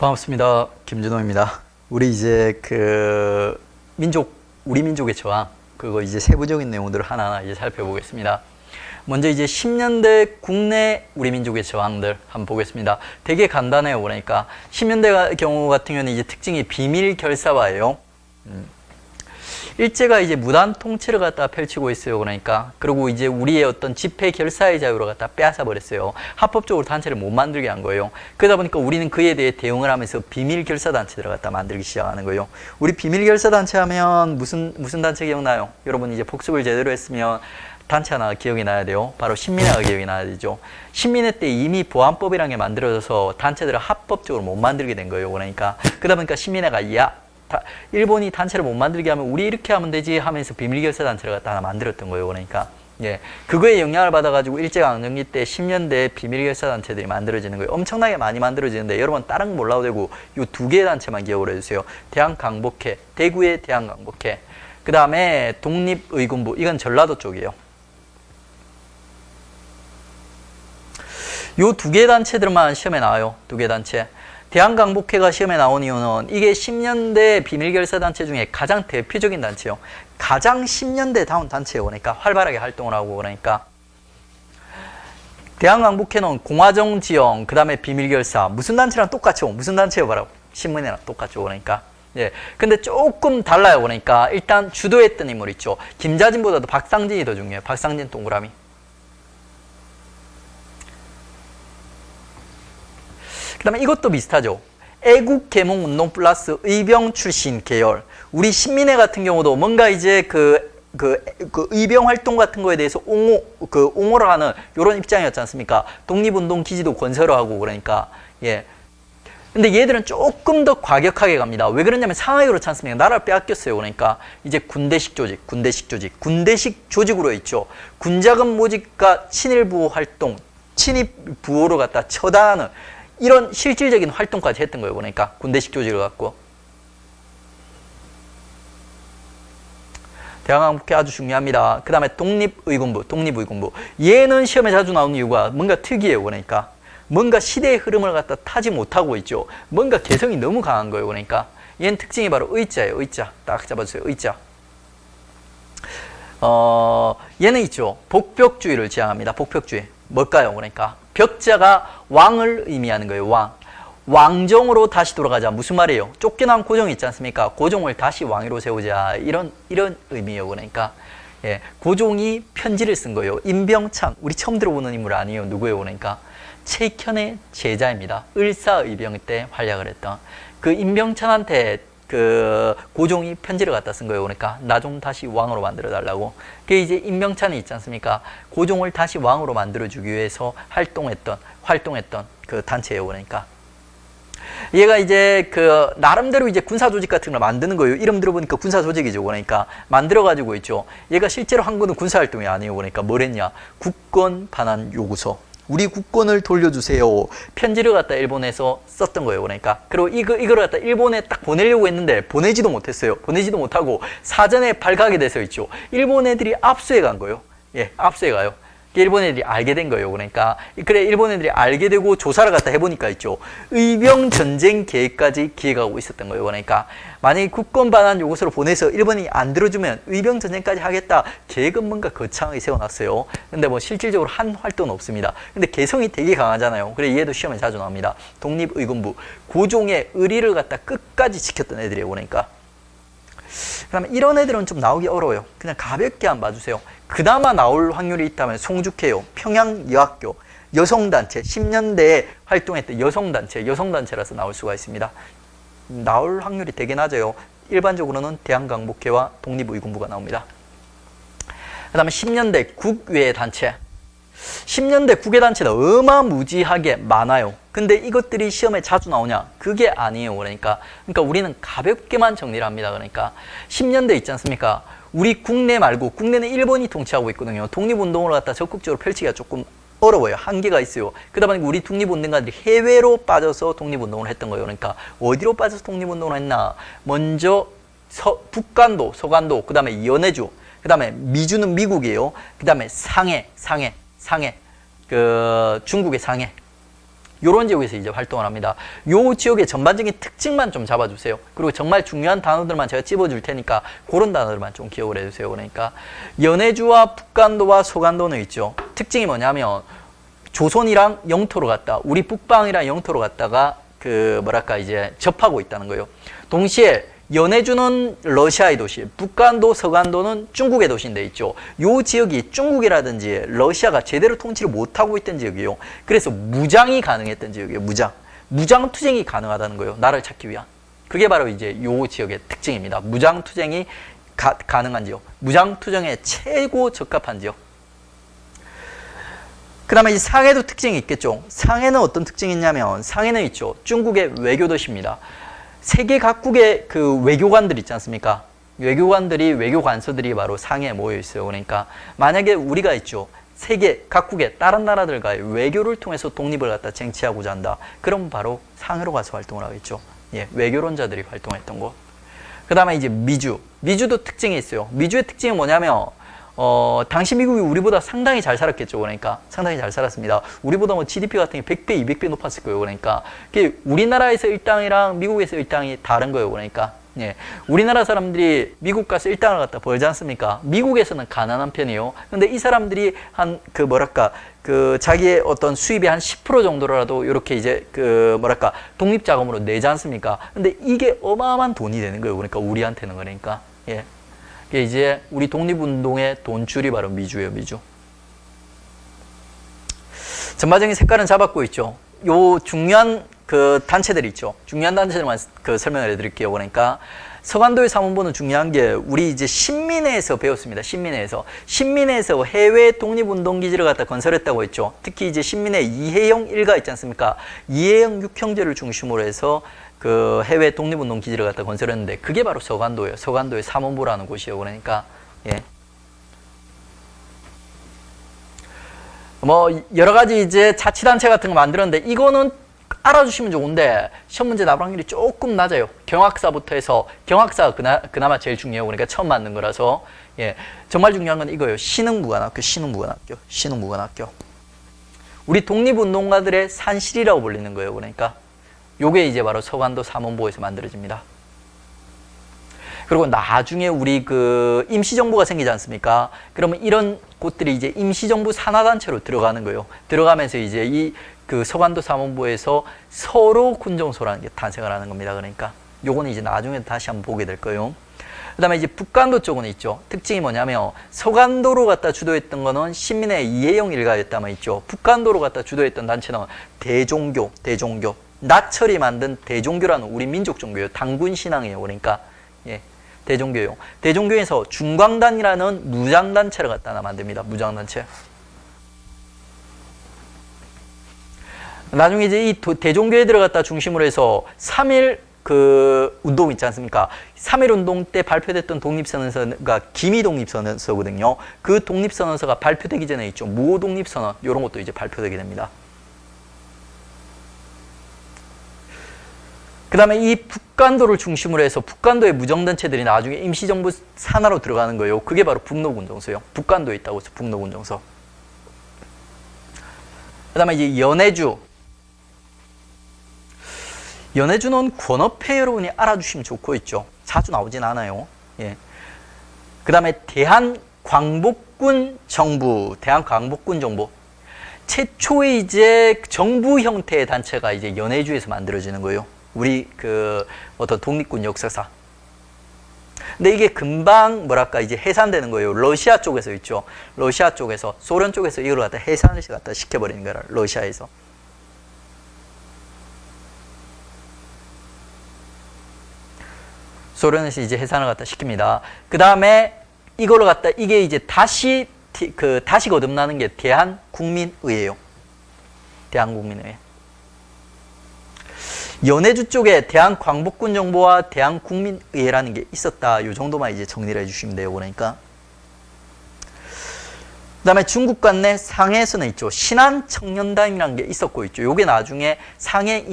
반갑습니다. 김준호입니다. 우리 이제 우리 민족의 저항, 그거 이제 세부적인 내용들을 하나하나 이제 살펴보겠습니다. 먼저 이제 10년대 국내 우리 민족의 저항들 한번 보겠습니다. 되게 간단해요. 그러니까 10년대 경우 같은 경우는 이제 특징이 비밀 결사화예요. 일제가 이제 무단 통치를 갖다 펼치고 있어요. 그러니까 그리고 이제 우리의 어떤 집회 결사의 자유를 갖다 빼앗아 버렸어요. 합법적으로 단체를 못 만들게 한 거예요. 그러다 보니까 우리는 그에 대해 대응을 하면서 비밀 결사 단체들을 갖다 만들기 시작하는 거예요. 우리 비밀 결사 단체 하면 무슨 단체 기억나요? 여러분 이제 복습을 제대로 했으면 단체 하나 기억이 나야 돼요. 바로 신민회가 기억이 나야 되죠. 신민회 때 이미 보안법이라는 게 만들어져서 단체들을 합법적으로 못 만들게 된 거예요. 그러니까 그러다 보니까 신민회가 일본이 단체를 못 만들게 하면 우리 이렇게 하면 되지 하면서 비밀결사 단체를 갖다 하나 만들었던 거예요. 그러니까 그거에 영향을 받아가지고 일제강점기 때 10년대 비밀결사 단체들이 만들어지는 거예요. 엄청나게 많이 만들어지는데 여러분 다른 거 몰라도 되고 이 두 개의 단체만 기억을 해주세요. 대한강복회, 대구의 대한강복회, 그 다음에 독립의군부, 이건 전라도 쪽이에요. 요 두 개 단체들만 시험에 나와요. 두 개 단체. 대한강복회가 시험에 나온 이유는 이게 10년대 비밀결사단체 중에 가장 대표적인 단체예요. 가장 10년대 다운 단체예요. 그러니까 활발하게 활동을 하고 그러니까 대한강복회는 공화정 지형, 그 다음에 비밀결사 무슨 단체랑 똑같죠? 무슨 단체예요? 바로 신문이랑 똑같죠. 그러니까 근데 조금 달라요. 그러니까 일단 주도했던 인물 있죠. 김자진보다도 박상진이 더 중요해요. 박상진 동그라미. 그 다음에 이것도 비슷하죠. 애국개몽운동 플러스 의병 출신 계열. 우리 신민회 같은 경우도 뭔가 이제 그 의병 활동 같은 거에 대해서 옹호를 하는 이런 입장이었지 않습니까? 독립운동 기지도 건설을 하고 그러니까 근데 얘들은 조금 더 과격하게 갑니다. 왜 그러냐면 상하이 그렇지 않습니까? 나라를 빼앗겼어요. 그러니까 이제 군대식 조직으로 있죠. 군자금 모집과 친일부호 활동, 친입 부호를 갖다 처단하는 이런 실질적인 활동까지 했던 거예요. 그러니까 군대식 조직을 갖고. 대한강복회 아주 중요합니다. 그 다음에 독립의군부. 얘는 시험에 자주 나오는 이유가 뭔가 특이해요. 그러니까 뭔가 시대의 흐름을 갖다 타지 못하고 있죠. 뭔가 개성이 너무 강한 거예요. 그러니까 얘는 특징이 바로 의자예요. 의자. 딱 잡아주세요. 의자. 얘는 있죠. 복벽주의를 지향합니다. 복벽주의. 뭘까요? 그러니까 벽자가 왕을 의미하는 거예요. 왕정으로 다시 돌아가자. 무슨 말이에요? 쫓겨난 고종이 있지 않습니까? 고종을 다시 왕위로 세우자. 이런 의미예요. 그러니까 고종이 편지를 쓴 거예요. 임병창, 우리 처음 들어보는 인물 아니에요. 누구예요? 그러니까 최익현의 제자입니다. 을사의병 때 활약을 했던 그 임병창한테 고종이 편지를 갖다 쓴 거예요. 그러니까 나 좀 다시 왕으로 만들어 달라고. 그게 이제 임병찬이 있지 않습니까? 고종을 다시 왕으로 만들어 주기 위해서 활동했던 그 단체예요. 그러니까 얘가 이제 나름대로 이제 군사 조직 같은 걸 만드는 거예요. 이름 들어보니까 군사 조직이죠. 그러니까 만들어 가지고 있죠. 얘가 실제로 한 거는 군사 활동이 아니에요. 그러니까 뭘 했냐? 국권 반환 요구서. 우리 국권을 돌려주세요. 편지를 갖다 일본에서 썼던 거예요. 그러니까 그리고 이걸 갖다 일본에 딱 보내려고 했는데 보내지도 못했어요. 보내지도 못하고 사전에 발각이 돼서 있죠. 일본 애들이 압수해 간 거예요. 압수해 가요. 일본 애들이 알게 된 거예요. 그러니까 일본 애들이 알게 되고 조사를 갖다 해보니까 있죠. 의병 전쟁 계획까지 기획하고 있었던 거예요. 그러니까 만약에 국권 반환 요구서를 보내서 일본이 안 들어주면 의병 전쟁까지 하겠다. 계획은 뭔가 거창하게 세워놨어요. 근데 뭐 실질적으로 한 활동은 없습니다. 근데 개성이 되게 강하잖아요. 그래 얘도 시험에 자주 나옵니다. 독립의군부. 고종의 의리를 갖다 끝까지 지켰던 애들이에요. 그러니까 그다음에 이런 애들은 좀 나오기 어려워요. 그냥 가볍게 한번 봐주세요. 그나마 나올 확률이 있다면 송죽회요, 평양여학교, 여성단체, 10년대에 활동했던 여성단체라서 나올 수가 있습니다. 나올 확률이 되게 낮아요. 일반적으로는 대한강복회와 독립의군부가 나옵니다. 그 다음에 10년대 국외 단체. 10년대 국외 단체는 어마무지하게 많아요. 근데 이것들이 시험에 자주 나오냐? 그게 아니에요. 그러니까 우리는 가볍게만 정리를 합니다. 그러니까 10년대 있지 않습니까? 우리 국내 말고 국내는 일본이 통치하고 있거든요. 독립운동을 갖다 적극적으로 펼치기가 조금 어려워요. 한계가 있어요. 그러다 보니까 우리 독립운동가들이 해외로 빠져서 독립운동을 했던 거예요. 그러니까 어디로 빠져서 독립운동을 했나? 먼저 북간도, 서간도, 그 다음에 연해주, 그 다음에 미주는 미국이에요. 그 다음에 상해, 중국의 상해. 요런 지역에서 이제 활동을 합니다. 요 지역의 전반적인 특징만 좀 잡아주세요. 그리고 정말 중요한 단어들만 제가 찝어줄 테니까 그런 단어들만 좀 기억을 해주세요. 그러니까 연해주와 북간도와 서간도는 있죠. 특징이 뭐냐면 조선이랑 영토로 갔다, 우리 북방이랑 영토로 갔다가 그 뭐랄까 이제 접하고 있다는 거예요. 동시에 연해주는 러시아의 도시, 북간도, 서간도는 중국의 도시인데 있죠. 요 지역이 중국이라든지 러시아가 제대로 통치를 못하고 있던 지역이에요. 그래서 무장이 가능했던 지역이에요. 무장 투쟁이 가능하다는 거예요. 나라를 찾기 위한. 그게 바로 이제 요 지역의 특징입니다. 무장 투쟁이 가능한 지역, 무장 투쟁에 최고 적합한 지역. 그 다음에 이 상해도 특징이 있겠죠. 상해는 어떤 특징이 있냐면, 상해는 있죠. 중국의 외교 도시입니다. 세계 각국의 그 외교관들 있지 않습니까? 외교 관서들이 바로 상해에 모여 있어요. 그러니까 만약에 우리가 있죠. 세계 각국의 다른 나라들과의 외교를 통해서 독립을 갖다 쟁취하고자 한다. 그럼 바로 상해로 가서 활동을 하겠죠. 예, 외교론자들이 활동했던 곳. 그 다음에 이제 미주도 특징이 있어요. 미주의 특징이 뭐냐면 당시 미국이 우리보다 상당히 잘 살았겠죠. 그러니까 상당히 잘 살았습니다. 우리보다 뭐 GDP 같은 게 100배, 200배 높았을 거예요. 그러니까 우리나라에서 1당이랑 미국에서 1당이 다른 거예요. 그러니까 예, 우리나라 사람들이 미국 가서 1당을 갖다 벌지 않습니까? 미국에서는 가난한 편이에요. 근데 이 사람들이 한 그 뭐랄까 그 자기의 어떤 수입의 한 10% 정도라도 이렇게 이제 그 뭐랄까 독립 자금으로 내지 않습니까? 근데 이게 어마어마한 돈이 되는 거예요. 그러니까 우리한테는 그러니까 예. 이게 이제 우리 독립운동의 돈줄이 바로 미주예요, 미주. 전반적인 색깔은 잡았고 있죠. 요 중요한 그 단체들이 있죠. 중요한 단체들만 그 설명을 해드릴게요. 그러니까 서간도의 사문보는 중요한 게 우리 이제 신민회에서 배웠습니다. 신민회에서 해외 독립운동기지를 갖다 건설했다고 했죠. 특히 이제 신민회 이해영 일가 있지 않습니까? 이해영 육형제를 중심으로 해서 그 해외 독립운동 기지를 갖다 건설했는데 그게 바로 서간도예요. 서간도의 사문보라는 곳이에요. 그러니까 예. 뭐 여러 가지 이제 자치단체 같은 거 만들었는데 이거는 알아주시면 좋은데 시험 문제 나올 확률이 조금 낮아요. 경학사부터 해서 경학사가 그나마 제일 중요해요. 그러니까 처음 만든 거라서 예. 정말 중요한 건 이거예요. 신흥무관학교. 우리 독립운동가들의 산실이라고 불리는 거예요. 그러니까 요게 이제 바로 서간도 사문보에서 만들어집니다. 그리고 나중에 우리 그 임시정부가 생기지 않습니까? 그러면 이런 곳들이 이제 임시정부 산하단체로 들어가는 거예요. 들어가면서 이제 이 그 서간도 사문보에서 서로 군정소라는 게 탄생을 하는 겁니다. 그러니까 요거는 이제 나중에 다시 한번 보게 될 거예요. 그 다음에 이제 북간도 쪽은 있죠. 특징이 뭐냐면 서간도로 갖다 주도했던 거는 신민의 이해영 일가였다면 있죠. 북간도로 갖다 주도했던 단체는 대종교. 나철이 만든 대종교라는 우리 민족 종교예요. 당군 신앙이에요. 그러니까 예, 대종교예요. 대종교에서 중광단이라는 무장단체를 갖다 만듭니다. 무장단체. 나중에 이제 이 대종교에 들어갔다 중심으로 해서 3.1 그 운동 있지 않습니까? 3.1 운동 때 발표됐던 독립선언서가 기미독립선언서거든요. 그 독립선언서가 발표되기 전에 있죠. 무호독립선언 이런 것도 이제 발표되게 됩니다. 그 다음에 이 북간도를 중심으로 해서 북간도의 무정단체들이 나중에 임시정부 산하로 들어가는 거예요. 그게 바로 북로군정서예요. 북간도에 있다고 해서 북로군정서. 그 다음에 이제 연해주는 권업회 여러분이 알아주시면 좋고 있죠. 자주 나오진 않아요. 예. 그 다음에 대한광복군 정부. 최초의 이제 정부 형태의 단체가 이제 연해주에서 만들어지는 거예요. 우리 그 어떤 독립군 역사사. 근데 이게 금방 뭐랄까 이제 해산되는 거예요. 러시아 쪽에서 있죠. 러시아 쪽에서 소련 쪽에서 이걸 갖다 해산을 갖다 시켜버리는 거라. 러시아에서. 소련에서 이제 해산을 갖다 시킵니다. 그 다음에 이걸 갖다 이게 이제 다시 거듭나는 게 대한국민의회예요. 대한국민의회. 연해주 쪽에 대한광복군 정부와 대한국민의회라는 게 있었다. 이 정도만 이제 정리를 해주시면 돼요. 그러니까. 그 다음에 중국 관내 상해에서는 있죠. 신한청년단이라는 게 있었고 있죠. 요게 나중에 상해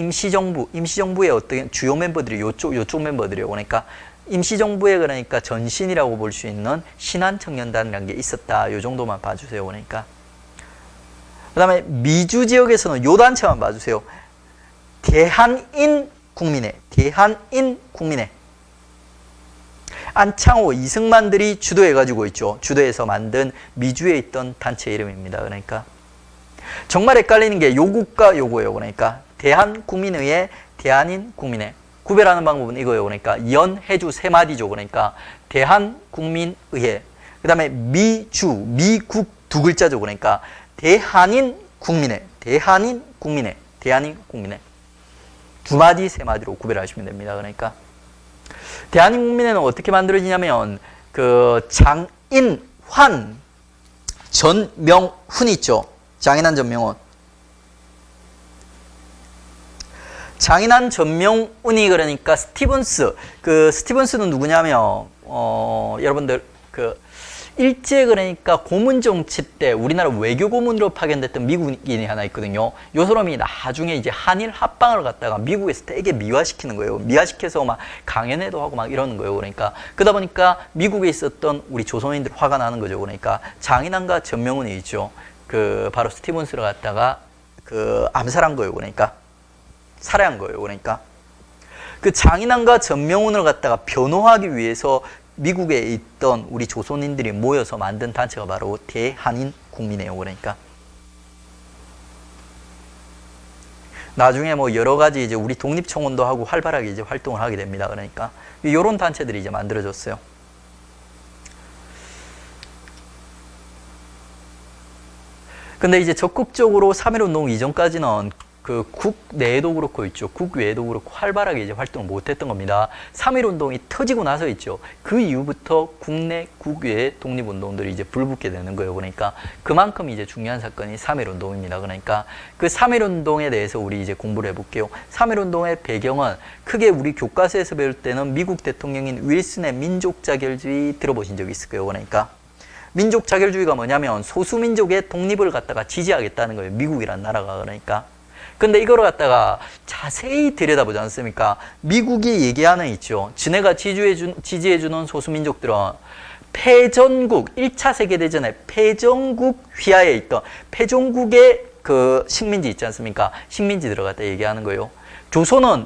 임시정부의 어떤 주요 멤버들이 요쪽 멤버들이에요. 그러니까 임시정부의 그러니까 전신이라고 볼 수 있는 신한청년단이라는 게 있었다. 요 정도만 봐주세요. 그러니까. 그 다음에 미주 지역에서는 요 단체만 봐주세요. 대한인 국민회, 대한인 국민회. 안창호, 이승만들이 주도해가지고 있죠. 주도해서 만든 미주에 있던 단체 이름입니다. 그러니까 정말 헷갈리는 게 요국과 요거예요. 그러니까 대한국민회의 대한인 국민회. 구별하는 방법은 이거예요. 그러니까 연해주 세 마디죠. 그러니까 대한국민의회. 그 다음에 미주, 미국 두 글자죠. 그러니까 대한인 국민회, 대한인 국민회, 대한인 국민회. 두 마디, 세 마디로 구별하시면 됩니다. 그러니까 대한인 국민회는 어떻게 만들어지냐면 그 장인환 전명훈 있죠. 장인환 전명훈. 장인환 전명훈이 그러니까 스티븐스. 그 스티븐스는 누구냐면 여러분들 그 일제 그러니까 고문 정치 때 우리나라 외교 고문으로 파견됐던 미국인이 하나 있거든요. 요 사람이 나중에 이제 한일 합방을 갖다가 미국에서 되게 미화시키는 거예요. 미화시켜서 막 강연회도 하고 막 이러는 거예요. 그러니까 그러다 보니까 미국에 있었던 우리 조선인들 화가 나는 거죠. 그러니까 장인환과 전명훈이 있죠. 그 바로 스티븐스를 갖다가 그 암살한 거예요. 그러니까 살해한 거예요. 그러니까 그 장인환과 전명훈을 갖다가 변호하기 위해서 미국에 있던 우리 조선인들이 모여서 만든 단체가 바로 대한인 국민회요. 그러니까 나중에 뭐 여러 가지 이제 우리 독립청원도 하고 활발하게 이제 활동을 하게 됩니다. 그러니까 이런 단체들이 이제 만들어졌어요. 근데 이제 적극적으로 3.1운동 이전까지는 그 국내에도 그렇고 있죠. 국외에도 그렇고 활발하게 이제 활동을 못했던 겁니다. 3.1운동이 터지고 나서 있죠. 그 이후부터 국내, 국외 독립운동들이 이제 불붙게 되는 거예요. 그러니까 그만큼 이제 중요한 사건이 3.1운동입니다. 그러니까 그 3.1운동에 대해서 우리 이제 공부를 해볼게요. 3.1운동의 배경은 크게 우리 교과서에서 배울 때는 미국 대통령인 윌슨의 민족자결주의 들어보신 적이 있을 거예요. 그러니까 민족자결주의가 뭐냐면 소수민족의 독립을 갖다가 지지하겠다는 거예요. 미국이란 나라가. 그러니까 근데 이거를 갖다가 자세히 들여다보지 않습니까? 미국이 얘기하는 있죠. 지네가 지지해주는 소수민족들은 패전국, 1차 세계대전에 패전국 휘하에 있던 패전국의 그 식민지 있지 않습니까? 식민지들을 갖다 얘기하는 거예요. 조선은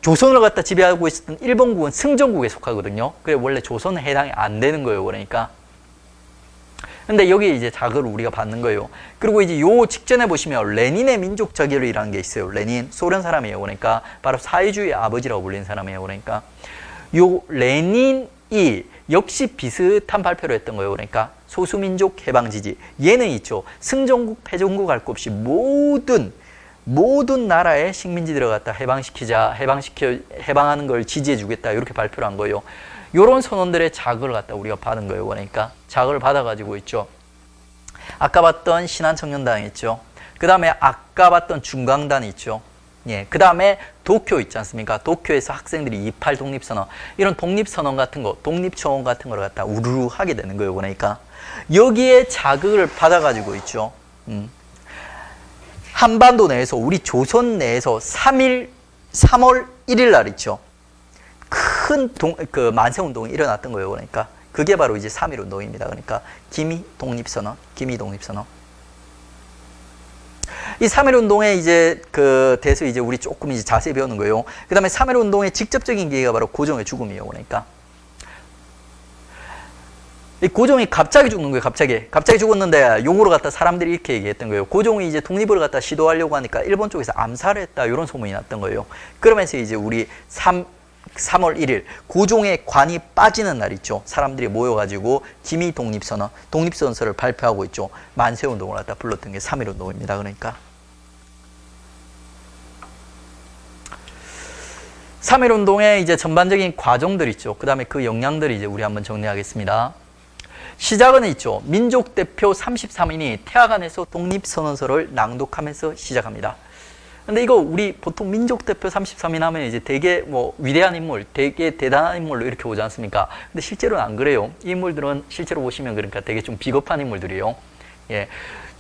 조선을 갖다 지배하고 있었던 일본국은 승전국에 속하거든요. 그래 원래 조선은 해당이 안 되는 거예요. 그러니까. 근데 여기 이제 자극을 우리가 받는 거예요. 그리고 이제 요 직전에 보시면 레닌의 민족 자결이라는 게 있어요. 레닌, 소련 사람이에요. 그러니까 바로 사회주의 아버지라고 불리는 사람이에요. 그러니까 요 레닌이 역시 비슷한 발표를 했던 거예요. 그러니까 소수민족 해방 지지. 얘는 있죠. 승전국, 패전국 할 것 없이 모든 나라의 식민지들을 갖다 해방하는 걸 지지해 주겠다. 이렇게 발표를 한 거예요. 요런 선언들의 자극을 갖다 우리가 받은 거예요. 그러니까 자극을 받아가지고 있죠. 아까 봤던 신한청년단 있죠. 그 다음에 아까 봤던 중강단 있죠. 예, 그 다음에 도쿄 있지 않습니까? 도쿄에서 학생들이 28 독립선언, 이런 독립선언 같은 거, 독립청원 같은 걸 갖다 우르르 하게 되는 거예요. 그러니까 여기에 자극을 받아가지고 있죠. 한반도 내에서 우리 조선 내에서 3월 1일 날 있죠. 큰 만세운동이 일어났던 거예요. 그러니까 그게 바로 이제 3.1운동입니다. 그러니까 기미 독립선언. 이 3.1운동에 이제 대해서 이제 우리 조금 이제 자세히 배우는 거예요. 그 다음에 3.1운동의 직접적인 계기가 바로 고종의 죽음이에요. 그러니까 이 고종이 갑자기 죽는 거예요. 갑자기 죽었는데 용으로 갖다 사람들이 이렇게 얘기했던 거예요. 고종이 이제 독립을 갖다 시도하려고 하니까 일본 쪽에서 암살을 했다. 이런 소문이 났던 거예요. 그러면서 이제 우리 3월 1일 고종의 관이 빠지는 날 있죠. 사람들이 모여가지고 기미 독립선언서를 발표하고 있죠. 만세운동을 갖다 불렀던 게 3.1운동입니다. 그러니까 3.1운동의 이제 전반적인 과정들 있죠. 그 다음에 그 역량들이 이제 우리 한번 정리하겠습니다. 시작은 있죠. 민족대표 33인이 태화관에서 독립선언서를 낭독하면서 시작합니다. 근데 이거 우리 보통 민족대표 33인 하면 이제 되게 뭐 위대한 인물, 되게 대단한 인물로 이렇게 오지 않습니까? 근데 실제로는 안 그래요. 이 인물들은 실제로 보시면 그러니까 되게 좀 비겁한 인물들이에요. 예.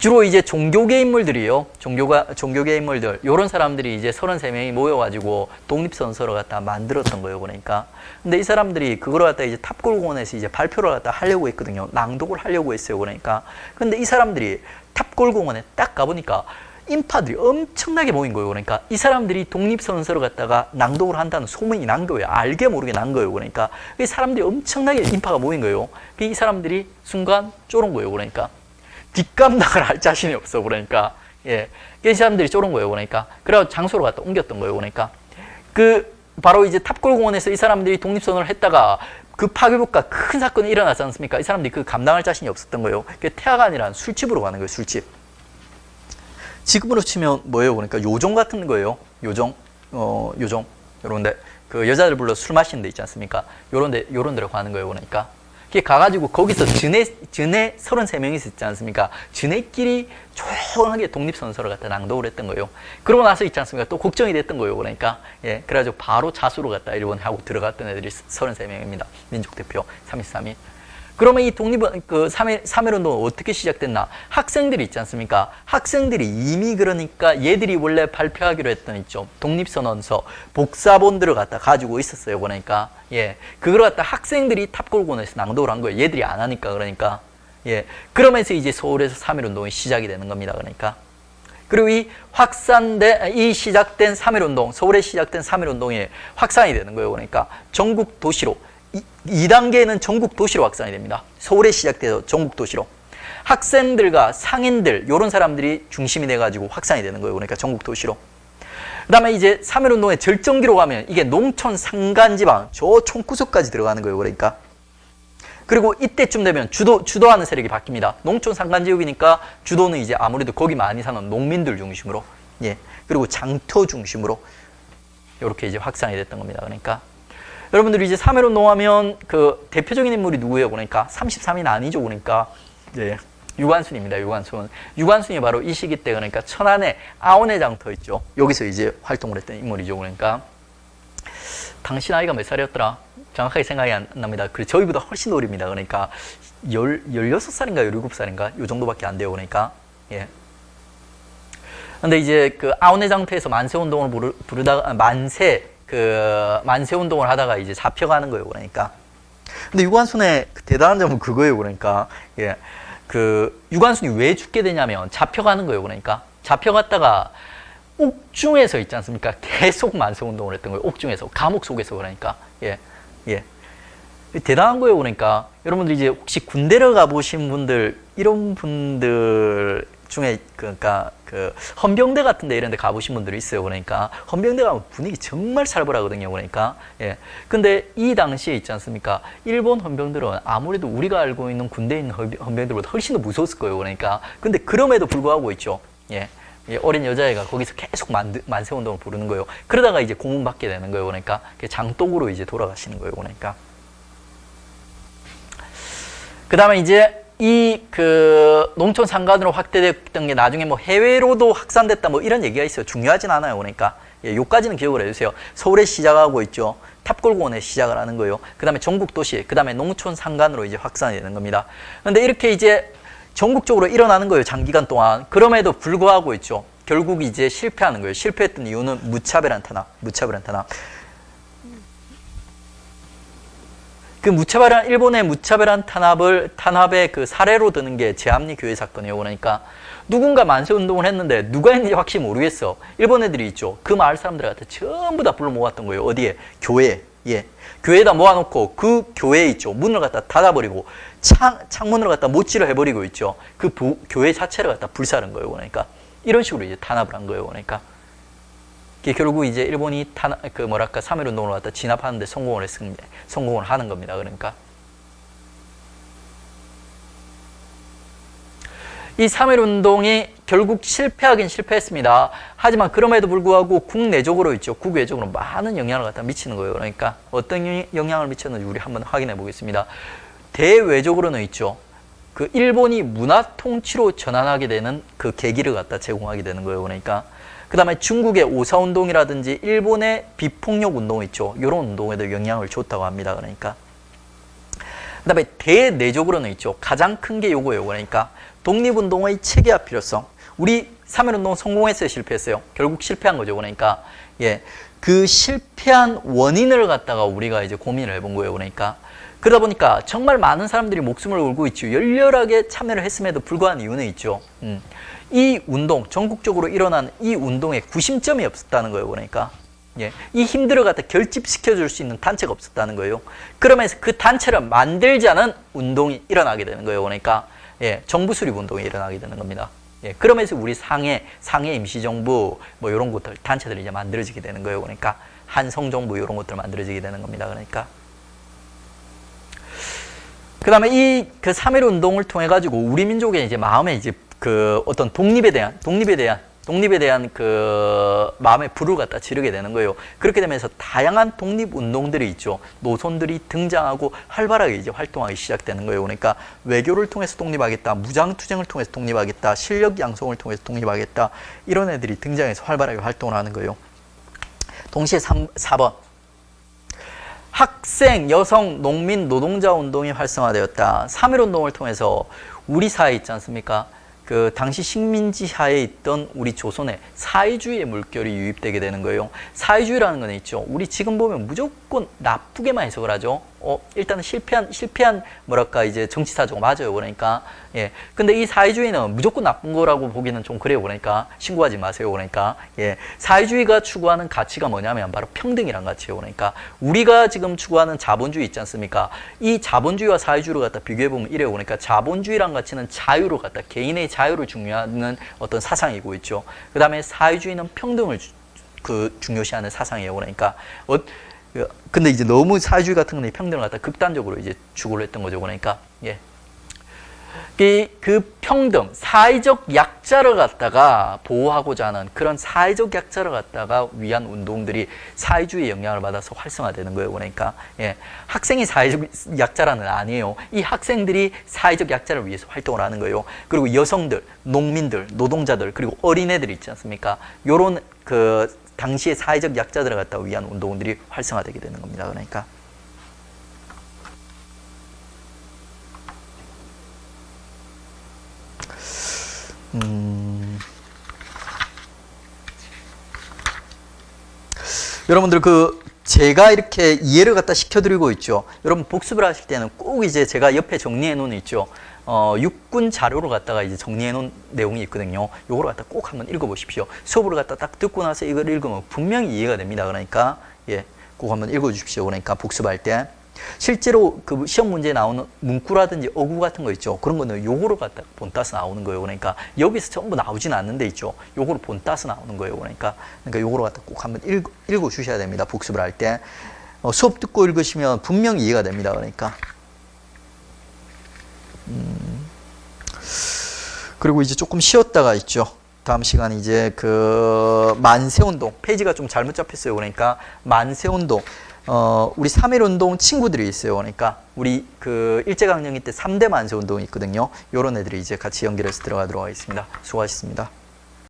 주로 이제 종교계 인물들이요. 종교계 인물들. 요런 사람들이 이제 33명이 모여가지고 독립선서를 갖다 만들었던 거예요. 그러니까. 근데 이 사람들이 그걸 갖다 이제 탑골공원에서 이제 발표를 갖다 하려고 했거든요. 낭독을 하려고 했어요. 그러니까. 근데 이 사람들이 탑골공원에 딱 가보니까 인파들이 엄청나게 모인 거예요. 그러니까 이 사람들이 독립선서를 갖다가 낭독을 한다는 소문이 난 거예요. 알게 모르게 난 거예요. 그러니까 이 사람들이 엄청나게 인파가 모인 거예요. 이 사람들이 순간 쫄은 거예요. 그러니까 뒷감당을 할 자신이 없어. 그러니까 이 사람들이 쫄은 거예요. 그러니까 그래서 장소로 갖다 옮겼던 거예요. 그러니까 바로 이제 탑골공원에서 이 사람들이 독립선언을 했다가 그 파괴복과 큰 사건이 일어나지 않습니까? 이 사람들이 그 감당할 자신이 없었던 거예요. 태화관이라는 술집으로 가는 거예요. 술집. 지금으로 치면 뭐예요? 그러니까 요정 같은 거예요. 요정. 요런데 그 여자들 불러 술 마시는 데 있지 않습니까? 요런 데로 가는 거예요. 그러니까 가가지고 거기서 전에 33명이 있었지 않습니까? 전에끼리 조용하게 독립선서를 갖다 낭독을 했던 거예요. 그러고 나서 있지 않습니까? 또 걱정이 됐던 거예요. 그러니까 그래가지고 바로 자수로 갖다 일본에 하고 들어갔던 애들이 33명입니다. 민족대표 33인. 그러면 이 독립은 3.1 운동은 어떻게 시작됐나? 학생들이 있지 않습니까? 학생들이 이미 그러니까 얘들이 원래 발표하기로 했던 있죠. 독립선언서 복사본들을 갖다 가지고 있었어요. 그러니까 그걸 갖다 학생들이 탑골공원에서 낭독을 한 거예요. 얘들이 안 하니까. 그러니까 그러면서 이제 서울에서 3.1 운동이 시작이 되는 겁니다. 그러니까 그리고 이 시작된 3.1 운동, 서울에 시작된 3.1 운동이 확산이 되는 거예요. 그러니까 전국 도시로 2단계는 전국 도시로 확산이 됩니다. 서울에 시작돼서 전국 도시로. 학생들과 상인들, 이런 사람들이 중심이 돼가지고 확산이 되는 거예요. 그러니까 전국 도시로. 그 다음에 이제 3.1 운동의 절정기로 가면 이게 농촌 산간지방, 저 총구석까지 들어가는 거예요. 그러니까. 그리고 이때쯤 되면 주도하는 세력이 바뀝니다. 농촌 산간지역이니까 주도는 이제 아무래도 거기 많이 사는 농민들 중심으로, 그리고 장터 중심으로 이렇게 이제 확산이 됐던 겁니다. 그러니까. 여러분들이 이제 3.1 운동하면 그 대표적인 인물이 누구예요? 그러니까 33인 아니죠. 그러니까 유관순입니다. 유관순이 바로 이 시기 때 그러니까 천안에 아오네 장터 있죠. 여기서 이제 활동을 했던 인물이죠. 그러니까 당시 나이가 몇 살이었더라? 정확하게 생각이 안 납니다. 그래 저희보다 훨씬 어립니다. 그러니까 16살인가 17살인가 요 정도밖에 안 돼요. 그러니까 근데 이제 그 아오네 장터에서 만세 운동을 부르다가 만세 운동을 하다가 이제 잡혀가는 거예요. 그러니까. 근데 유관순의 대단한 점은 그거예요. 그러니까. 유관순이 왜 죽게 되냐면 잡혀가는 거예요. 그러니까. 잡혀갔다가 옥중에서 있지 않습니까? 계속 만세 운동을 했던 거예요. 옥중에서. 감옥 속에서 그러니까. 대단한 거예요. 그러니까. 여러분들 이제 혹시 군대를 가보신 분들, 이런 분들 중에 그러니까 헌병대 같은 데 이런 데 가보신 분들이 있어요. 그러니까 헌병대 가면 분위기 정말 살벌하거든요. 그러니까 근데 이 당시에 있지 않습니까? 일본 헌병들은 아무래도 우리가 알고 있는 군대에 있는 헌병들보다 훨씬 더 무서웠을 거예요. 그러니까 근데 그럼에도 불구하고 있죠. 어린 여자애가 거기서 계속 만세 운동을 부르는 거예요. 그러다가 이제 고문 받게 되는 거예요. 그러니까 장독으로 이제 돌아가시는 거예요. 그러니까 그 다음에 이제 농촌 산간으로 확대됐던 게 나중에 뭐 해외로도 확산됐다 뭐 이런 얘기가 있어요. 중요하진 않아요. 그러니까 요까지는 기억을 해주세요. 서울에 시작하고 있죠. 탑골공원에 시작을 하는 거예요. 그 다음에 전국 도시, 그 다음에 농촌 산간으로 이제 확산이 되는 겁니다. 그런데 이렇게 이제 전국적으로 일어나는 거예요. 장기간 동안. 그럼에도 불구하고 있죠. 결국 이제 실패하는 거예요. 실패했던 이유는 무차별한 탄압. 일본의 무차별한 탄압의 그 사례로 드는 게 제암리 교회 사건이에요. 그러니까 누군가 만세 운동을 했는데 누가 했는지 확실히 모르겠어. 일본 애들이 있죠. 그 마을 사람들 갖다 전부 다 불러 모았던 거예요. 어디에? 교회에. 교회에다 모아놓고 그 교회에 있죠. 문을 갖다 닫아버리고 창문을 갖다 못질을 해버리고 있죠. 그 교회 자체를 갖다 불사른 거예요. 그러니까 이런 식으로 이제 탄압을 한 거예요. 그러니까 결국 이제 일본이 3.1 운동을 갖다 진압하는데 성공을 하는 겁니다. 그러니까 이 3.1 운동이 결국 실패하긴 실패했습니다. 하지만 그럼에도 불구하고 국내적으로 있죠. 국외적으로 많은 영향을 갖다 미치는 거예요. 그러니까 어떤 영향을 미쳤는지 우리 한번 확인해 보겠습니다. 대외적으로는 있죠. 그 일본이 문화 통치로 전환하게 되는 그 계기를 갖다 제공하게 되는 거예요. 그러니까 그 다음에 중국의 오사운동이라든지 일본의 비폭력 운동 있죠. 이런 운동에도 영향을 줬다고 합니다. 그러니까 그 다음에 대내적으로는 있죠. 가장 큰 게 요거예요. 그러니까 독립운동의 체계화 필요성. 우리 3.1운동 성공했어요, 실패했어요? 결국 실패한 거죠. 그러니까 예, 그 실패한 원인을 갖다가 우리가 이제 고민을 해본 거예요. 그러니까 그러다 보니까 정말 많은 사람들이 목숨을 걸고 있죠. 열렬하게 참여를 했음에도 불구한 이유는 있죠. 이 운동, 전국적으로 일어난 이 운동에 구심점이 없었다는 거예요. 그러니까 예, 이 힘들을 갖다 결집시켜 줄 수 있는 단체가 없었다는 거예요. 그러면서 그 단체를 만들자는 운동이 일어나게 되는 거예요. 그러니까 예, 정부 수립 운동이 일어나게 되는 겁니다. 예, 그러면서 우리 상해 임시정부 뭐 이런 것들 단체들이 이제 만들어지게 되는 거예요. 그러니까 한성정부 이런 것들 만들어지게 되는 겁니다. 그러니까 그다음에 이 그 3.1 운동을 통해 가지고 우리 민족의 이제 마음에 이제 그 어떤 독립에 대한 그 마음의 불을 갖다 지르게 되는 거예요. 그렇게 되면서 다양한 독립 운동들이 있죠. 노선들이 등장하고 활발하게 이제 활동하기 시작되는 거예요. 그러니까 외교를 통해서 독립하겠다, 무장투쟁을 통해서 독립하겠다, 실력 양성을 통해서 독립하겠다, 이런 애들이 등장해서 활발하게 활동을 하는 거예요. 동시에 4번. 학생, 여성, 농민, 노동자 운동이 활성화되었다. 3.1 운동을 통해서 우리 사회에 있지 않습니까? 그 당시 식민지하에 있던 우리 조선에 사회주의의 물결이 유입되게 되는 거예요. 사회주의라는 건 있죠. 우리 지금 보면 무조건 나쁘게만 해석을 하죠. 일단은 실패한 뭐랄까 이제 정치사정 맞아요. 그러니까 예. 근데 이 사회주의는 무조건 나쁜 거라고 보기는 좀 그래요. 그러니까 신고하지 마세요. 그러니까 예. 사회주의가 추구하는 가치가 뭐냐면 바로 평등이란 가치예요. 그러니까 우리가 지금 추구하는 자본주의 있지 않습니까? 이 자본주의와 사회주의를 갖다 비교해 보면 이래요. 그러니까 자본주의란 가치는 자유를 갖다 개인의 자유를 중요하는 어떤 사상이고 있죠. 그다음에 사회주의는 평등을 중요시하는 사상이에요. 그러니까 근데 이제 너무 사회주의 같은 거는 평등을 갖다 극단적으로 이제 추구를 했던 거죠. 그러니까 예. 그 평등, 사회적 약자를 갖다가 보호하고자 하는 그런 사회적 약자를 갖다가 위한 운동들이 사회주의의 영향을 받아서 활성화되는 거예요. 그러니까 예. 학생이 사회적 약자라는 아니에요. 이 학생들이 사회적 약자를 위해서 활동을 하는 거예요. 그리고 여성들, 농민들, 노동자들, 그리고 어린애들 있지 않습니까? 요런 그 당시의 사회적 약자들을 갖다 위한 운동들이 활성화되게 되는 겁니다. 그러니까 여러분들 제가 이렇게 이해를 갖다 시켜드리고 있죠. 여러분 복습을 하실 때는 꼭 이제 제가 옆에 정리해 놓은 있죠. 육군 자료를 갖다가 이제 정리해 놓은 내용이 있거든요. 요거를 갖다 꼭 한번 읽어 보십시오. 수업을 갖다 딱 듣고 나서 이걸 읽으면 분명히 이해가 됩니다. 그러니까 예, 꼭 한번 읽어 주십시오. 그러니까 복습할 때 실제로 그 시험 문제에 나오는 문구라든지 어구 같은 거 있죠. 그런 거는 요거를 갖다 본따서 나오는 거예요. 그러니까 여기서 전부 나오진 않는데 있죠. 요거를 본따서 나오는 거예요. 그러니까 요거를 갖다 꼭 한번 읽어 주셔야 됩니다. 복습을 할 때 수업 듣고 읽으시면 분명히 이해가 됩니다. 그러니까 그리고 이제 조금 쉬었다가 있죠. 다음 시간에 이제 그 만세운동, 페이지가 좀 잘못 잡혔어요. 그러니까 만세운동, 우리 3.1 운동 친구들이 있어요. 그러니까 우리 그 일제강점기 때 3대 만세운동이 있거든요. 요런 애들이 이제 같이 연결해서 들어가도록 하겠습니다. 수고하셨습니다.